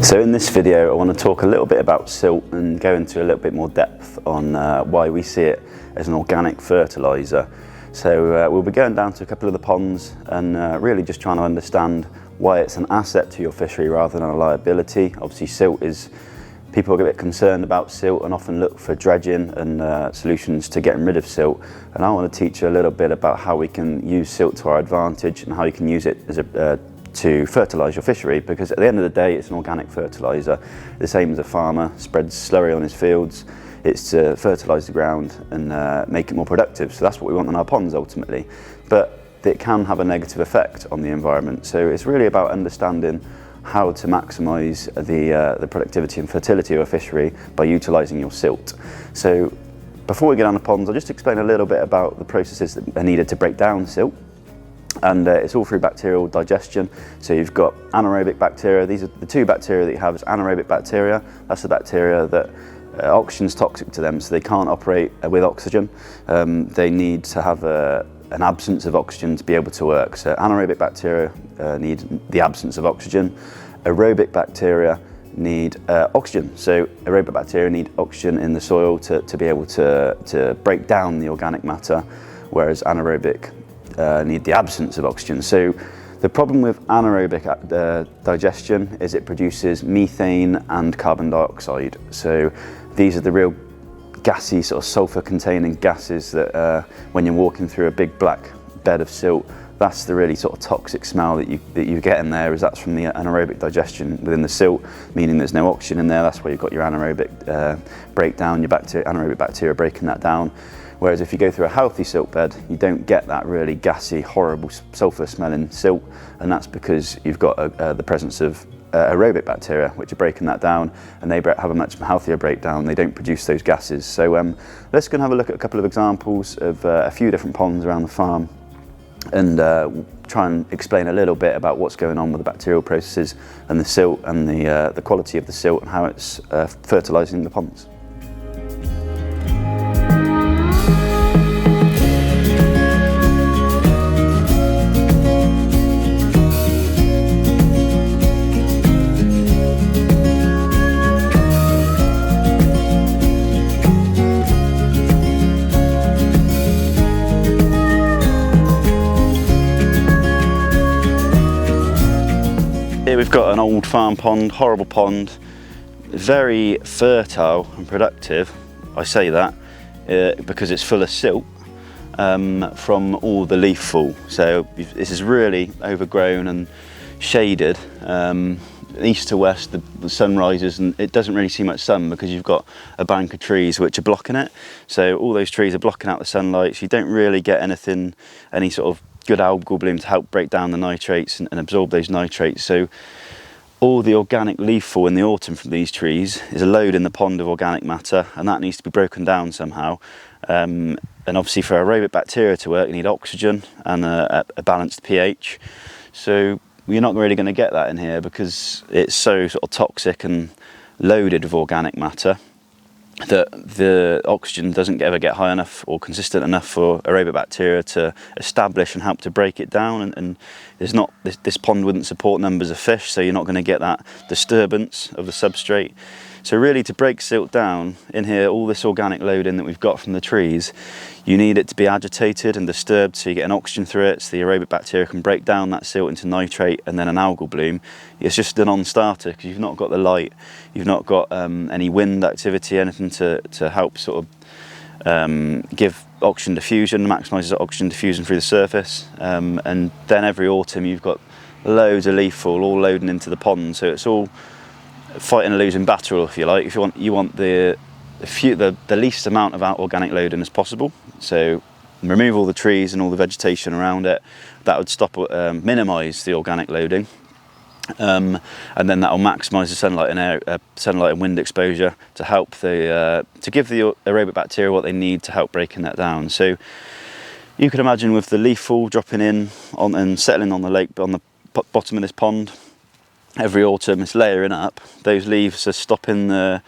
So in this video I want to talk a little bit about silt and go into a little bit more depth on why we see it as an organic fertiliser. So we'll be going down to a couple of the ponds and really just trying to understand why it's an asset to your fishery rather than a liability. Obviously silt is, people are a bit concerned about silt and often look for dredging and solutions to getting rid of silt, and I want to teach you a little bit about how we can use silt to our advantage and how you can use it as to fertilise your fishery, because at the end of the day it's an organic fertiliser. The same as a farmer spreads slurry on his fields, it's to fertilise the ground and make it more productive. So that's what we want in our ponds ultimately, but it can have a negative effect on the environment. So it's really about understanding how to maximise the productivity and fertility of a fishery by utilising your silt. So before we get on the ponds, I'll just explain a little bit about the processes that are needed to break down silt. And it's all through bacterial digestion. So you've got anaerobic bacteria. These are the two bacteria that you have. Is anaerobic bacteria. That's the bacteria that oxygen's toxic to them, so they can't operate with oxygen. They need to have an absence of oxygen to be able to work. So anaerobic bacteria need the absence of oxygen. Aerobic bacteria need oxygen. So aerobic bacteria need oxygen in the soil to be able to break down the organic matter, whereas anaerobic need the absence of oxygen. So the problem with anaerobic digestion is it produces methane and carbon dioxide. So these are the real gassy sort of sulfur containing gases that when you're walking through a big black bed of silt, that's the really sort of toxic smell that you get in there, is that's from the anaerobic digestion within the silt, meaning there's no oxygen in there. That's where you've got your anaerobic breakdown, your anaerobic bacteria breaking that down. Whereas if you go through a healthy silt bed, you don't get that really gassy, horrible sulfur smelling silt, and that's because you've got the presence of aerobic bacteria, which are breaking that down, and they have a much healthier breakdown. They don't produce those gases. So let's go and have a look at a couple of examples of a few different ponds around the farm, and try and explain a little bit about what's going on with the bacterial processes and the silt and the quality of the silt and how it's fertilising the ponds. Here we've got an old farm pond, horrible pond, very fertile and productive. I say that because it's full of silt from all the leaf fall. So this is really overgrown and shaded. East to west the sun rises and it doesn't really see much sun because you've got a bank of trees which are blocking it. So all those trees are blocking out the sunlight, so you don't really get any sort of good algal bloom to help break down the nitrates and absorb those nitrates. So all the organic leaf fall in the autumn from these trees is a load in the pond of organic matter, and that needs to be broken down somehow. And obviously for aerobic bacteria to work, you need oxygen and a balanced pH. So you're not really going to get that in here because it's so sort of toxic and loaded with organic matter that the oxygen doesn't ever get high enough or consistent enough for aerobic bacteria to establish and help to break it down, and there's not this pond wouldn't support numbers of fish, so you're not going to get that disturbance of the substrate. So really, to break silt down in here, all this organic loading that we've got from the trees, you need it to be agitated and disturbed so you get an oxygen through it, so the aerobic bacteria can break down that silt into nitrate and then an algal bloom. It's just a non-starter because you've not got the light, you've not got any wind activity, anything to help sort of give oxygen diffusion, maximises oxygen diffusion through the surface. And then every autumn you've got loads of leaf fall all loading into the pond, so it's all fighting a losing battle, if you like. If you want the least amount of organic loading as possible, so remove all the trees and all the vegetation around it. That would stop minimise the organic loading, and then that will maximise the sunlight and wind exposure to help to give the aerobic bacteria what they need to help breaking that down. So you can imagine with the leaf fall dropping in and settling on the lake, on the bottom of this pond every autumn, it's layering up. Those leaves are stopping the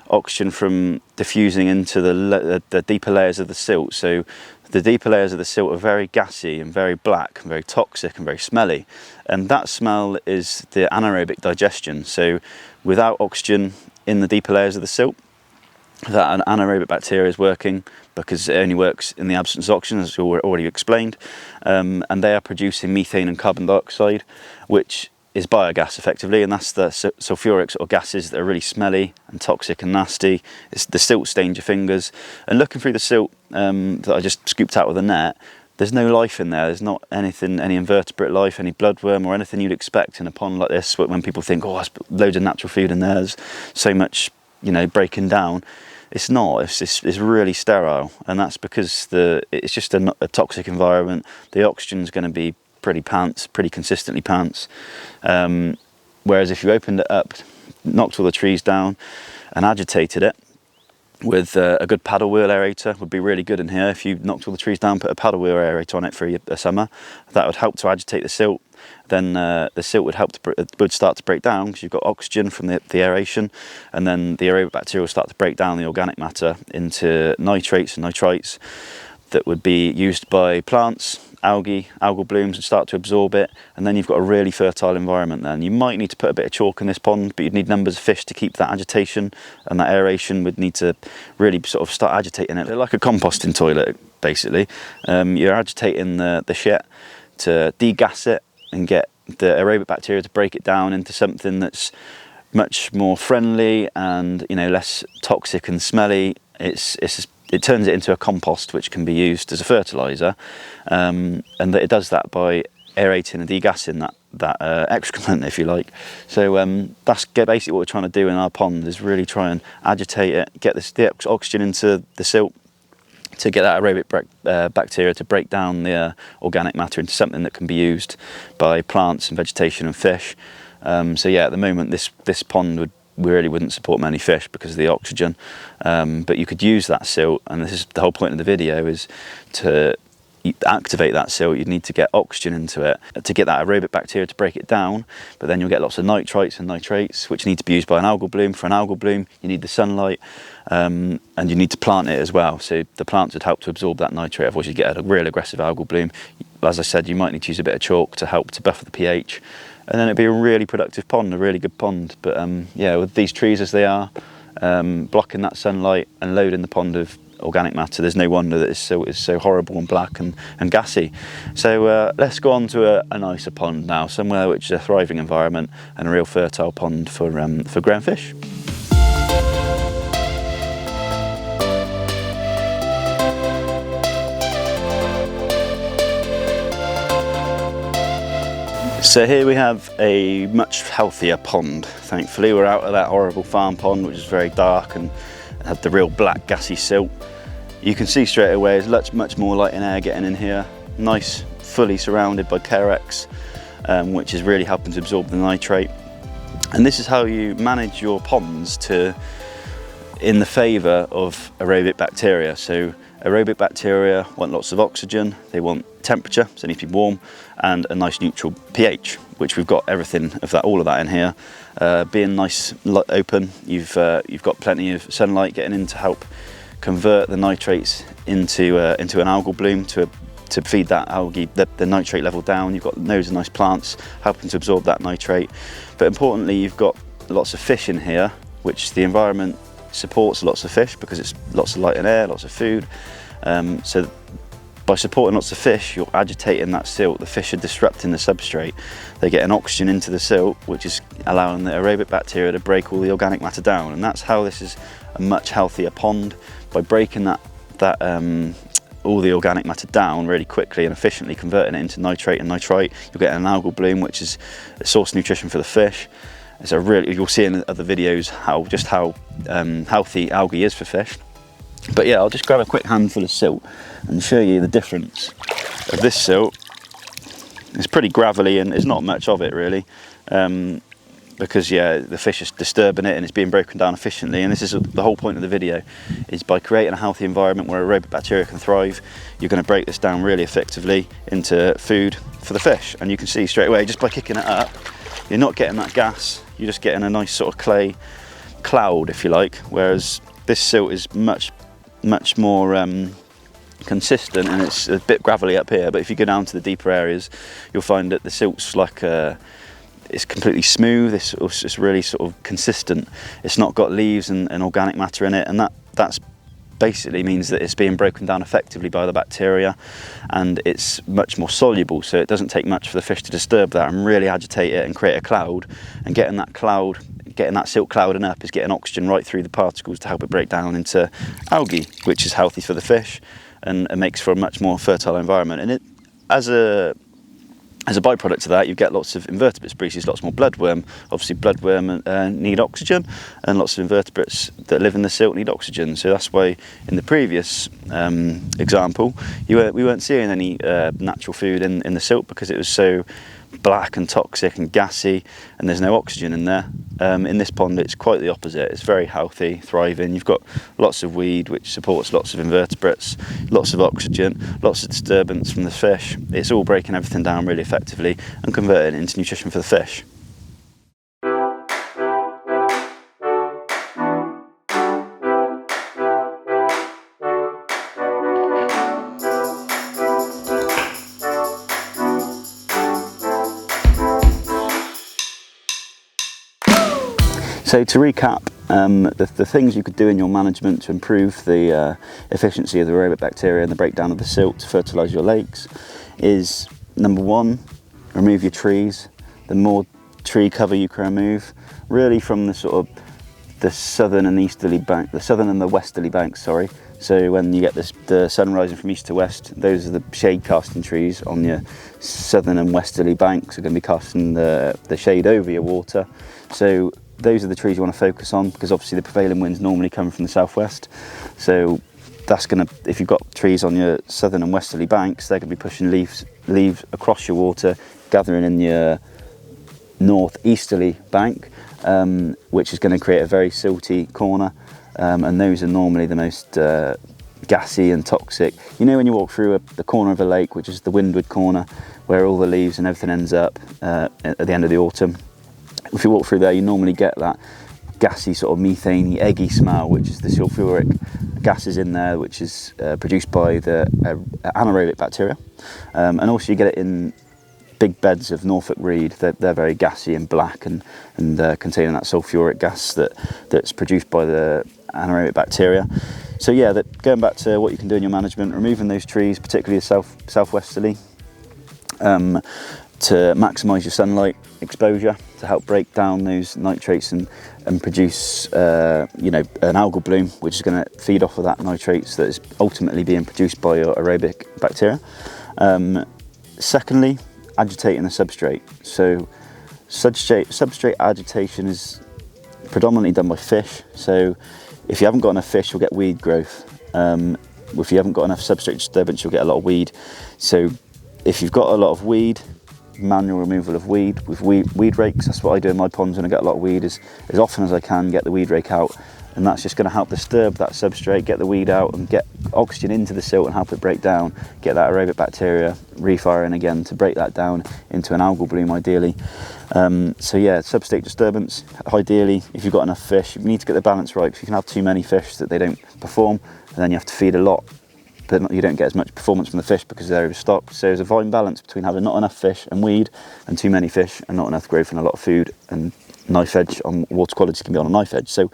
oxygen from diffusing into the deeper layers of the silt. So the deeper layers of the silt are very gassy and very black and very toxic and very smelly, and that smell is the anaerobic digestion. So without oxygen in the deeper layers of the silt, that an anaerobic bacteria is working, because it only works in the absence of oxygen, as we already explained, and they are producing methane and carbon dioxide, which is biogas effectively, and that's the sulfuric sort of gases that are really smelly and toxic and nasty. It's the silt stains your fingers, and looking through the silt that I just scooped out with a net, there's no life in there. There's not anything, any invertebrate life, any bloodworm or anything you'd expect in a pond like this, when people think, oh, there's loads of natural food in there, there's so much, you know, breaking down. It's not. It's really sterile, and that's because it's just a toxic environment. The oxygen's going to be pretty consistently pants. Whereas if you opened it up, knocked all the trees down, and agitated it with a good paddle wheel aerator, would be really good in here. If you knocked all the trees down, put a paddle wheel aerator on it for a summer, that would help to agitate the silt. Then the silt would start to break down, because you've got oxygen from the aeration, and then the aerobic bacteria will start to break down the organic matter into nitrates and nitrites that would be used by plants, algal blooms, and start to absorb it, and then you've got a really fertile environment then. You might need to put a bit of chalk in this pond, but you'd need numbers of fish to keep that agitation, and that aeration would need to really sort of start agitating it. They're like a composting toilet, basically. You're agitating the shit to degas it and get the aerobic bacteria to break it down into something that's much more friendly and, you know, less toxic and smelly. It turns it into a compost which can be used as a fertiliser, and it does that by aerating and degassing that excrement, if you like. So that's basically what we're trying to do in our pond, is really try and agitate it, get the oxygen into the silt to get that aerobic bacteria to break down the organic matter into something that can be used by plants and vegetation and fish. So yeah, at the moment this pond really wouldn't support many fish because of the oxygen, but you could use that silt, and this is the whole point of the video, is to activate that silt. You'd need to get oxygen into it to get that aerobic bacteria to break it down, but then you'll get lots of nitrites and nitrates which need to be used by an algal bloom. For an algal bloom you need the sunlight, and you need to plant it as well, so the plants would help to absorb that nitrate, otherwise you get a real aggressive algal bloom. As I said, you might need to use a bit of chalk to help to buffer the pH, and then it'd be a really productive pond, a really good pond. But yeah, with these trees as they are, blocking that sunlight and loading the pond of organic matter, there's no wonder that it's so horrible and black and gassy. So let's go on to a nicer pond now, somewhere which is a thriving environment and a real fertile pond for growing fish. So here we have a much healthier pond, thankfully. We're out of that horrible farm pond, which is very dark and had the real black gassy silt. You can see straight away there's much more light and air getting in here. Nice, fully surrounded by Carex, which is really helping to absorb the nitrate. And this is how you manage your ponds in the favour of aerobic bacteria. So aerobic bacteria want lots of oxygen, they want temperature, so it needs to be warm, and a nice neutral pH, which we've got all of that in here. Being nice open, you've got plenty of sunlight getting in to help convert the nitrates into an algal bloom to feed that algae the nitrate level down. You've got loads of nice plants helping to absorb that nitrate, but importantly you've got lots of fish in here, which the environment supports lots of fish because it's lots of light and air, lots of food. So by supporting lots of fish, you're agitating that silt. The fish are disrupting the substrate. They're getting oxygen into the silt, which is allowing the aerobic bacteria to break all the organic matter down. And that's how this is a much healthier pond, by breaking all the organic matter down really quickly and efficiently, converting it into nitrate and nitrite. You'll get an algal bloom, which is a source of nutrition for the fish. It's you'll see in other videos how healthy algae is for fish. But yeah, I'll just grab a quick handful of silt and show you the difference of this silt. It's pretty gravelly and there's not much of it really, because yeah, the fish is disturbing it and it's being broken down efficiently. And this is the whole point of the video, is by creating a healthy environment where aerobic bacteria can thrive, you're going to break this down really effectively into food for the fish. And you can see straight away, just by kicking it up, you're not getting that gas, you're just getting a nice sort of clay cloud, if you like, whereas this silt is much more consistent, and it's a bit gravelly up here, but if you go down to the deeper areas, you'll find that the silt's like it's completely smooth. It's really sort of consistent. It's not got leaves and organic matter in it, and that's basically means that it's being broken down effectively by the bacteria, and it's much more soluble, so it doesn't take much for the fish to disturb that and really agitate it and create a cloud. And getting that silt clouding up is getting oxygen right through the particles to help it break down into algae, which is healthy for the fish and makes for a much more fertile environment. And it, as a byproduct of that, you get lots of invertebrate species, lots more bloodworm. Obviously bloodworm need oxygen, and lots of invertebrates that live in the silt need oxygen. So that's why in the previous example, we weren't seeing any natural food in the silt, because it was so black and toxic and gassy, and there's no oxygen in there. In this pond, it's quite the opposite. It's very healthy, thriving. You've got lots of weed, which supports lots of invertebrates, lots of oxygen, lots of disturbance from the fish. It's all breaking everything down really effectively and converting it into nutrition for the fish. So to recap, the things you could do in your management to improve the efficiency of the aerobic bacteria and the breakdown of the silt to fertilise your lakes is, number one, remove your trees. The more tree cover you can remove, really from the sort of the southern and easterly bank, the southern and the westerly banks, sorry. So when you get the sun rising from east to west, those are the shade casting trees on your southern and westerly banks are going to be casting the shade over your water. So those are the trees you want to focus on, because obviously the prevailing winds normally come from the southwest. So that's going to, if you've got trees on your southern and westerly banks, they're going to be pushing leaves across your water, gathering in your northeasterly bank, which is going to create a very silty corner. And those are normally the most gassy and toxic. You know, when you walk through the corner of a lake, which is the windward corner, where all the leaves and everything ends up at the end of the autumn. If you walk through there, you normally get that gassy sort of methane, eggy smell, which is the sulfuric gases in there, which is produced by the anaerobic bacteria. And also you get it in big beds of Norfolk reed. They're very gassy and black and containing that sulfuric gas that's produced by the anaerobic bacteria. So yeah, going back to what you can do in your management, removing those trees, particularly southwesterly, to maximise your sunlight exposure to help break down those nitrates and produce an algal bloom, which is going to feed off of that nitrates that is ultimately being produced by your aerobic bacteria. Secondly, agitating the substrate. So substrate agitation is predominantly done by fish. So if you haven't got enough fish, you'll get weed growth. If you haven't got enough substrate disturbance, you'll get a lot of weed. So if you've got a lot of weed, manual removal of weed with weed rakes. That's what I do in my ponds when I get a lot of weed, is as often as I can get the weed rake out, and that's just going to help disturb that substrate, get the weed out and get oxygen into the silt and help it break down, get that aerobic bacteria refiring again to break that down into an algal bloom ideally. So yeah, substrate disturbance, ideally if you've got enough fish, you need to get the balance right, because you can have too many fish that they don't perform, and then you have to feed a lot, but you don't get as much performance from the fish because they're overstocked. So there's a fine balance between having not enough fish and weed, and too many fish and not enough growth and a lot of food, and knife edge on water quality can be on a knife edge. So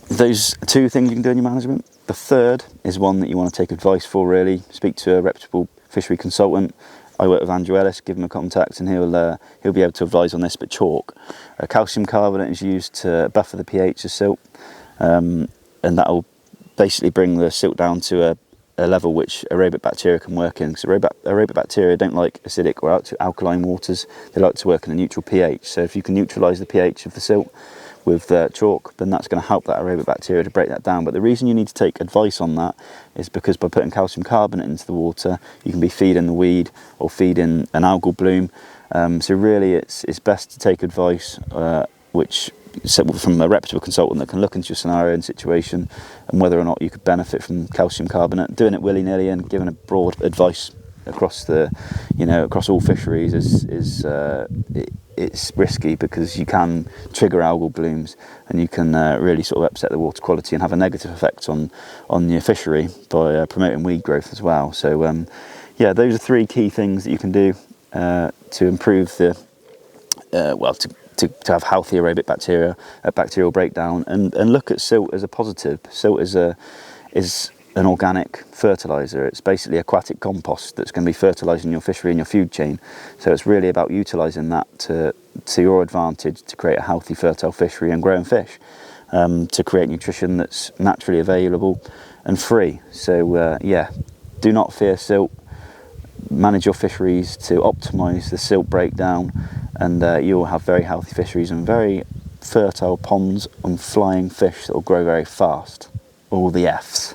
those are two things you can do in your management. The third is one that you want to take advice for, really. Speak to a reputable fishery consultant. I work with Andrew Ellis, give him a contact and he'll be able to advise on this. But chalk, calcium carbonate is used to buffer the pH of silt, and that will basically bring the silt down to a level which aerobic bacteria can work in. Because aerobic bacteria don't like acidic or alkaline waters, they like to work in a neutral pH. So if you can neutralise the pH of the silt with chalk, then that's going to help that aerobic bacteria to break that down. But the reason you need to take advice on that is because by putting calcium carbonate into the water, you can be feeding the weed or feeding an algal bloom. So really it's best to take advice from a reputable consultant that can look into your scenario and situation and whether or not you could benefit from calcium carbonate. Doing it willy-nilly and giving a broad advice across the, across all fisheries it's risky, because you can trigger algal blooms, and you can really sort of upset the water quality and have a negative effect on your fishery by promoting weed growth as well. So yeah, those are 3 key things that you can do to improve the to have healthy aerobic bacteria, bacterial breakdown, and look at silt as a positive. Silt is an organic fertiliser. It's basically aquatic compost that's going to be fertilising your fishery and your food chain. So it's really about utilising that to your advantage, to create a healthy, fertile fishery and growing fish, to create nutrition that's naturally available and free. So yeah, do not fear silt. Manage your fisheries to optimise the silt breakdown, and you'll have very healthy fisheries and very fertile ponds and flying fish that will grow very fast. All the F's.